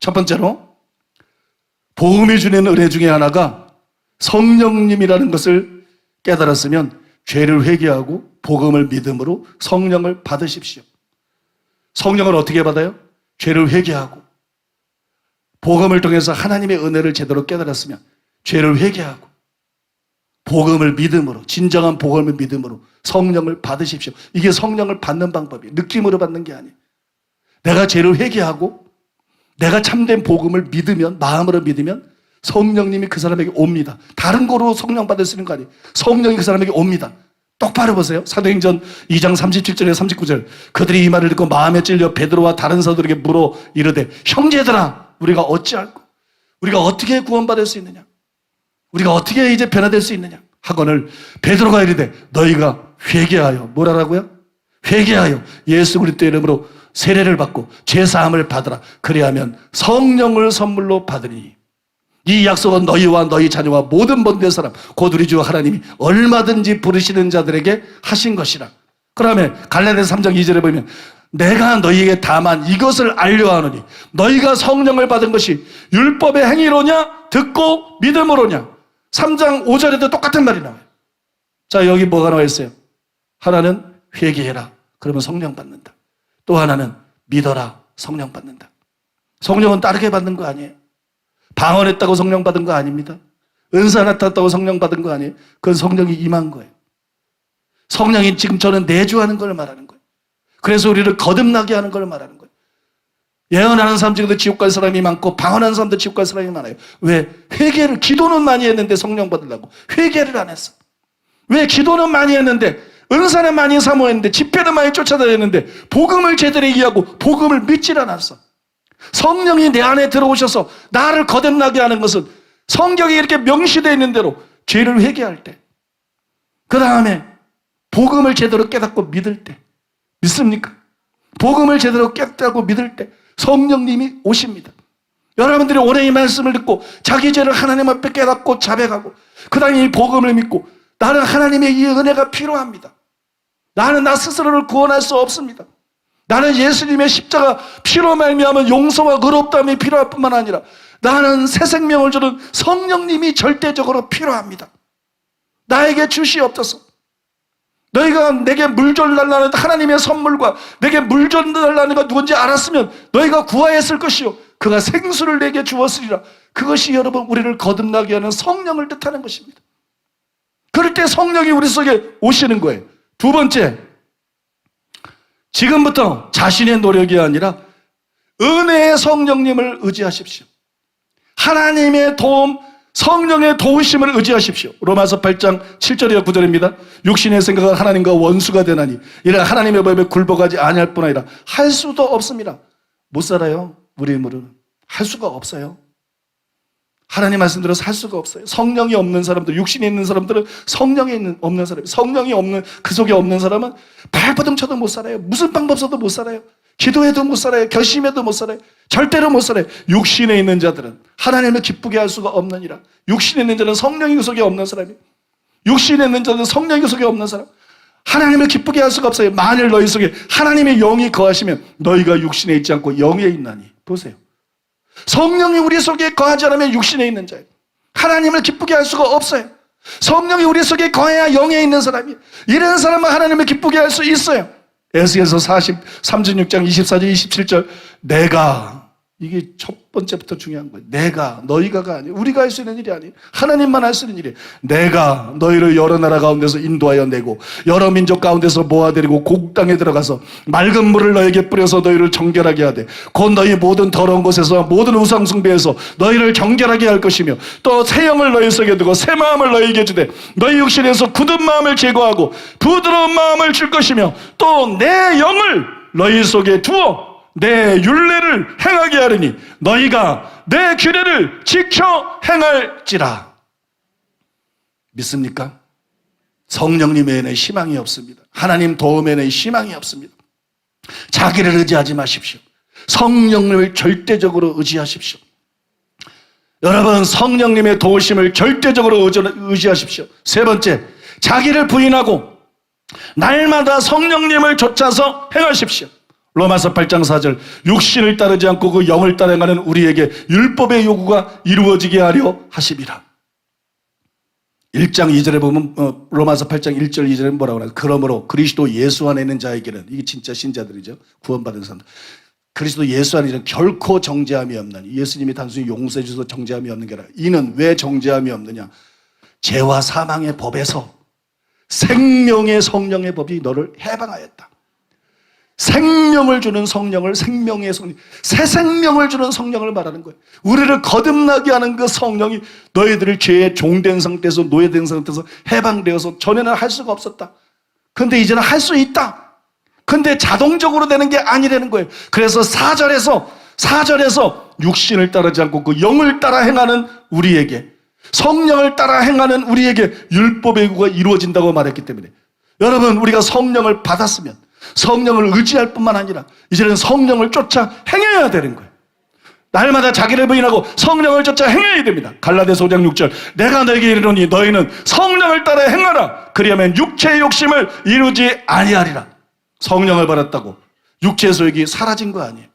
첫 번째로 복음이 주는 은혜 중에 하나가 성령님이라는 것을 깨달았으면 죄를 회개하고 복음을 믿음으로 성령을 받으십시오. 성령을 어떻게 받아요? 죄를 회개하고 복음을 통해서 하나님의 은혜를 제대로 깨달았으면 죄를 회개하고 복음을 믿음으로, 진정한 복음을 믿음으로 성령을 받으십시오. 이게 성령을 받는 방법이에요. 느낌으로 받는 게 아니에요. 내가 죄를 회개하고 내가 참된 복음을 믿으면, 마음으로 믿으면 성령님이 그 사람에게 옵니다. 다른 거로 성령 받을 수 있는 거 아니에요. 성령이 그 사람에게 옵니다. 똑바로 보세요. 사도행전 2장 37절에 39절. 그들이 이 말을 듣고 마음에 찔려 베드로와 다른 사도들에게 물어 이르되 형제들아 우리가 어찌할꼬? 우리가 어떻게 구원받을 수 있느냐? 우리가 어떻게 이제 변화될 수 있느냐? 하거늘 베드로가 이르되 너희가 회개하여 뭐라라고요? 회개하여 예수 그리스도의 이름으로 세례를 받고 죄사함을 받으라. 그리하면 성령을 선물로 받으니 이 약속은 너희와 너희 자녀와 모든 번된 사람 곧 우리 주 하나님이 얼마든지 부르시는 자들에게 하신 것이라. 그러면 갈라디아서 3장 2절에 보면 내가 너희에게 다만 이것을 알려하노니 너희가 성령을 받은 것이 율법의 행위로냐 듣고 믿음으로냐. 3장 5절에도 똑같은 말이 나와요. 자, 여기 뭐가 나와 있어요? 하나는 회개해라. 그러면 성령 받는다. 또 하나는 믿어라. 성령 받는다. 성령은 다르게 받는 거 아니에요. 방언했다고 성령 받은 거 아닙니다. 은사 나타났다고 성령 받은 거 아니에요. 그건 성령이 임한 거예요. 성령이 지금 저는 내주하는 걸 말하는 거예요. 그래서 우리를 거듭나게 하는 걸 말하는 거예요. 예언하는 사람 중에도 지옥 갈 사람이 많고 방언하는 사람도 지옥 갈 사람이 많아요. 왜? 회개를, 기도는 많이 했는데 성령 받으려고 회개를 안 했어. 왜? 기도는 많이 했는데 은사는 많이 사모했는데 집회는 많이 쫓아다녔는데 복음을 제대로 이해하고 복음을 믿질 않았어. 성령이 내 안에 들어오셔서 나를 거듭나게 하는 것은 성경에 이렇게 명시되어 있는 대로 죄를 회개할 때, 그 다음에 복음을 제대로 깨닫고 믿을 때, 믿습니까? 복음을 제대로 깨닫고 믿을 때 성령님이 오십니다. 여러분들이 오늘 이 말씀을 듣고 자기 죄를 하나님 앞에 깨닫고 자백하고 그 다음에 이 복음을 믿고 나는 하나님의 이 은혜가 필요합니다. 나는 나 스스로를 구원할 수 없습니다. 나는 예수님의 십자가 피로 말미암은 용서와 의롭다함이 필요할 뿐만 아니라 나는 새 생명을 주는 성령님이 절대적으로 필요합니다. 나에게 주시옵소서. 너희가 내게 물 줘달라는 하나님의 선물과 내게 물 줘달라는 것 누군지 알았으면 너희가 구하였을 것이요 그가 생수를 내게 주었으리라. 그것이 여러분 우리를 거듭나게 하는 성령을 뜻하는 것입니다. 그럴 때 성령이 우리 속에 오시는 거예요. 두 번째, 지금부터 자신의 노력이 아니라 은혜의 성령님을 의지하십시오. 하나님의 도움, 성령의 도우심을 의지하십시오. 로마서 8장 7절이와 9절입니다. 육신의 생각은 하나님과 원수가 되나니 이는 하나님의 법에 굴복하지 아니할 뿐 아니라 할 수도 없습니다. 못 살아요. 우리 힘으로는 할 수가 없어요. 하나님 말씀대로 살 수가 없어요. 성령이 없는 사람들, 육신이 있는 사람들은 성령이 없는 사람이에요. 성령이 없는, 그 속에 없는 사람은 발버둥 쳐도 못 살아요. 무슨 방법 써도 못 살아요. 기도해도 못 살아요. 결심해도 못 살아요. 절대로 못 살아요. 육신에 있는 자들은 하나님을 기쁘게 할 수가 없느니라. 육신에 있는 자는 성령이 그 속에 없는 사람이에요. 육신에 있는 자는 성령이 그 속에 없는 사람. 하나님을 기쁘게 할 수가 없어요. 만일 너희 속에 하나님의 영이 거하시면 너희가 육신에 있지 않고 영에 있나니. 보세요. 성령이 우리 속에 거하지 않으면 육신에 있는 자예요. 하나님을 기쁘게 할 수가 없어요. 성령이 우리 속에 거해야 영에 있는 사람이에요. 이런 사람은 하나님을 기쁘게 할 수 있어요. 에스겔서 36장 24절 27절 내가, 이게 첫 번째부터 중요한 거예요. 내가, 너희가가 아니에요. 우리가 할 수 있는 일이 아니에요. 하나님만 할 수 있는 일이에요. 내가 너희를 여러 나라 가운데서 인도하여 내고 여러 민족 가운데서 모아들이고 고국 땅에 들어가서 맑은 물을 너희에게 뿌려서 너희를 정결하게 하되 곧 너희 모든 더러운 곳에서 모든 우상 숭배에서 너희를 정결하게 할 것이며 또 새 영을 너희 속에 두고 새 마음을 너희에게 주되 너희 육신에서 굳은 마음을 제거하고 부드러운 마음을 줄 것이며 또 내 영을 너희 속에 두어 내 율례를 행하게 하리니 너희가 내 규례를 지켜 행할지라. 믿습니까? 성령님 외에는 희망이 없습니다. 하나님 도움 외에는 희망이 없습니다. 자기를 의지하지 마십시오. 성령님을 절대적으로 의지하십시오. 여러분, 성령님의 도우심을 절대적으로 의지하십시오. 세 번째, 자기를 부인하고 날마다 성령님을 쫓아서 행하십시오. 로마서 8장 4절 육신을 따르지 않고 그 영을 따라가는 우리에게 율법의 요구가 이루어지게 하려 하심이라. 1장 2절에 보면 로마서 8장 1절 2절에 뭐라고 하나? 그러므로 그리스도 예수 안에 있는 자에게는, 이게 진짜 신자들이죠, 구원받은 사람들, 그리스도 예수 안에 있는 결코 정죄함이 없나니. 예수님이 단순히 용서해 주셔서 정죄함이 없는 게 아니라, 이는 왜 정죄함이 없느냐? 죄와 사망의 법에서 생명의 성령의 법이 너를 해방하였다. 생명을 주는 성령을, 생명의 성령, 새 생명을 주는 성령을 말하는 거예요. 우리를 거듭나게 하는 그 성령이 너희들을 죄의 종된 상태에서, 노예된 상태에서 해방되어서, 전에는 할 수가 없었다. 그런데 이제는 할 수 있다. 근데 자동적으로 되는 게 아니라는 거예요. 그래서 4절에서 육신을 따르지 않고 그 영을 따라 행하는 우리에게, 성령을 따라 행하는 우리에게 율법의 요구가 이루어진다고 말했기 때문에, 여러분, 우리가 성령을 받았으면 성령을 의지할 뿐만 아니라 이제는 성령을 쫓아 행해야 되는 거예요. 날마다 자기를 부인하고 성령을 쫓아 행해야 됩니다. 갈라디아서 5장 6절 내가 너에게 이르노니 너희는 성령을 따라 행하라. 그리하면 육체의 욕심을 이루지 아니하리라. 성령을 받았다고 육체의 소욕이 사라진 거 아니에요.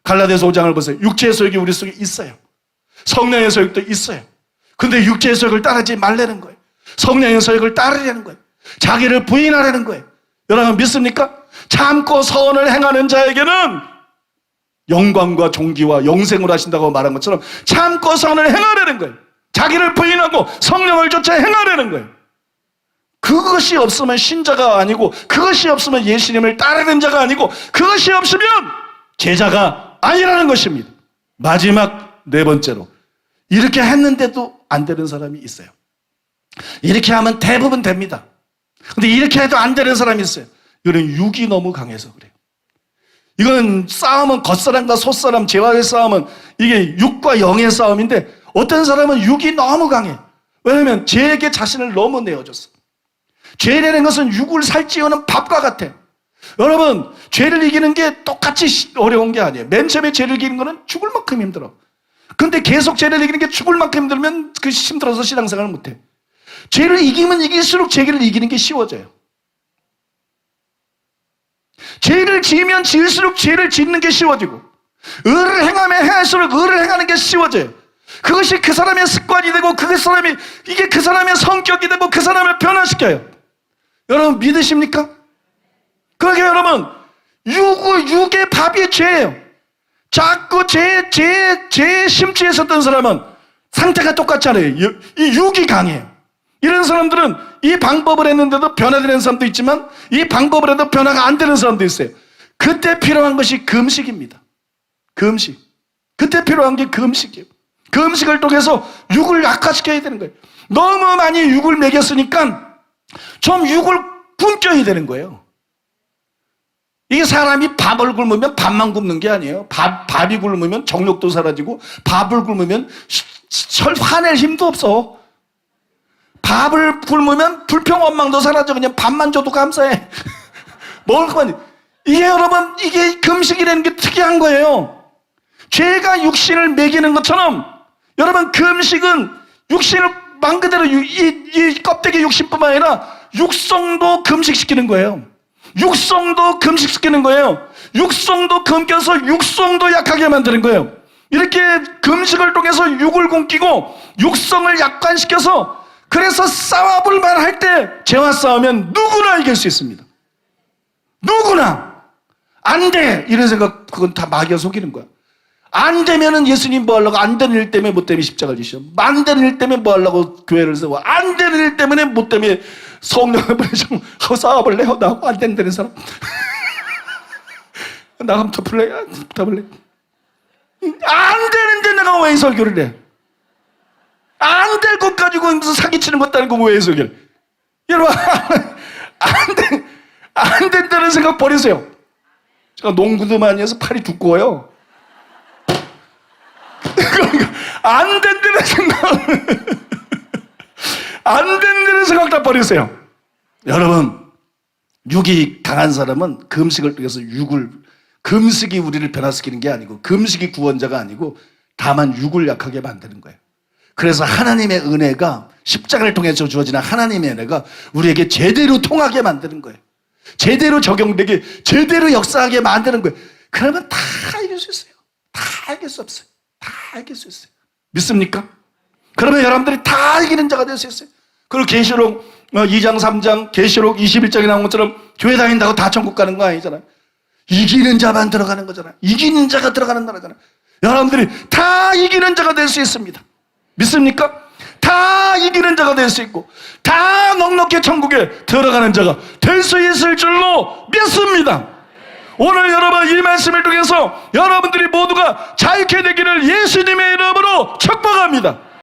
갈라디아서 5장을 보세요. 육체의 소욕이 우리 속에 있어요. 성령의 소욕도 있어요. 근데 육체의 소욕을 따르지 말라는 거예요. 성령의 소욕을 따르려는 거예요. 자기를 부인하려는 거예요. 여러분 믿습니까? 참고 선을 행하는 자에게는 영광과 존귀와 영생을 하신다고 말한 것처럼 참고 선을 행하려는 거예요. 자기를 부인하고 성령을 쫓아 행하려는 거예요. 그것이 없으면 신자가 아니고, 그것이 없으면 예수님을 따르는 자가 아니고, 그것이 없으면 제자가 아니라는 것입니다. 마지막 네 번째로, 이렇게 했는데도 안 되는 사람이 있어요. 이렇게 하면 대부분 됩니다. 근데 이렇게 해도 안 되는 사람이 있어요. 이거는 육이 너무 강해서 그래요. 이건 싸움은 겉사람과 속사람, 죄와의 싸움은 이게 육과 영의 싸움인데, 어떤 사람은 육이 너무 강해. 왜냐하면 죄에게 자신을 너무 내어줬어. 죄라는 것은 육을 살찌우는 밥과 같아. 여러분, 죄를 이기는 게 똑같이 어려운 게 아니에요. 맨 처음에 죄를 이기는 거는 죽을 만큼 힘들어. 근데 계속 죄를 이기는 게 죽을 만큼 힘들면 그 힘들어서 신앙생활을 못해. 죄를 이기면 이길수록 죄를 이기는 게 쉬워져요. 죄를 지으면 지을수록 죄를 짓는 게 쉬워지고, 의를 행하면 행할수록 의를 행하는 게 쉬워져요. 그것이 그 사람의 습관이 되고, 이게 그 사람의 성격이 되고, 그 사람을 변화시켜요. 여러분 믿으십니까? 그러게 여러분, 육의 밥이 죄예요. 자꾸 죄에 심취해 있었던 사람은 상태가 똑같지 않아요. 이 육이 강해요. 이런 사람들은 이 방법을 했는데도 변화되는 사람도 있지만, 이 방법을 해도 변화가 안 되는 사람도 있어요. 그때 필요한 것이 금식입니다. 금식. 그때 필요한 게 금식이에요. 금식을 통해서 육을 약화시켜야 되는 거예요. 너무 많이 육을 먹였으니까 좀 육을 굶겨야 되는 거예요. 이게 사람이 밥을 굶으면 밥만 굶는 게 아니에요. 밥이 굶으면 정력도 사라지고, 밥을 굶으면 화낼 힘도 없어. 밥을 굶으면 불평원망도 사라져. 그냥 밥만 줘도 감사해. 먹을 것만. 이게 여러분, 이게 금식이라는 게 특이한 거예요. 죄가 육신을 먹이는 것처럼, 여러분, 금식은 육신을 말 그대로 이 껍데기 육신뿐만 아니라 육성도 금식시키는 거예요. 육성도 금식시키는 거예요. 육성도 금겨서 육성도 약하게 만드는 거예요. 이렇게 금식을 통해서 육을 굶기고 육성을 약관시켜서, 그래서 싸워볼만 할 때 죄와 싸우면 누구나 이길 수 있습니다. 누구나. 안 돼! 이런 생각, 그건 다 마귀가 속이는 거야. 안 되면은 예수님 뭐 하려고, 안 되는 일 때문에 뭐 때문에 십자가를 지셔. 안 되는 일 때문에 뭐 하려고 교회를 세워. 안 되는 일 때문에 뭐 때문에 성령을 보내서 싸워볼래? 나하고 안 된다는 사람. 나 한번 덮을래? 안 되는데 내가 왜 설교를 해? 안 될 것 가지고 무슨 사기치는 것도 아니고 왜 설교를? 여러분, 안 된다는 생각 버리세요. 제가 농구도 많이 해서 팔이 두꺼워요. 안 된다는 생각, 안 된다는 생각 다 버리세요. 여러분, 육이 강한 사람은 금식을 통해서 금식이 우리를 변화시키는 게 아니고, 금식이 구원자가 아니고, 다만 육을 약하게 만드는 거예요. 그래서 하나님의 은혜가, 십자가를 통해서 주어지는 하나님의 은혜가 우리에게 제대로 통하게 만드는 거예요. 제대로 적용되게, 제대로 역사하게 만드는 거예요. 그러면 다 이길 수 있어요. 다 이길 수 없어요. 다 이길 수 있어요. 믿습니까? 그러면 여러분들이 다 이기는 자가 될 수 있어요. 그리고 계시록 2장 3장 계시록 21장에 나온 것처럼 교회 다닌다고 다 천국 가는 거 아니잖아요. 이기는 자만 들어가는 거잖아요. 이기는 자가 들어가는 나라잖아요. 여러분들이 다 이기는 자가 될 수 있습니다. 믿습니까? 다 이기는 자가 될 수 있고 다 넉넉히 천국에 들어가는 자가 될 수 있을 줄로 믿습니다. 오늘 여러분 이 말씀을 통해서 여러분들이 모두가 자유케 되기를 예수님의 이름으로 축복합니다.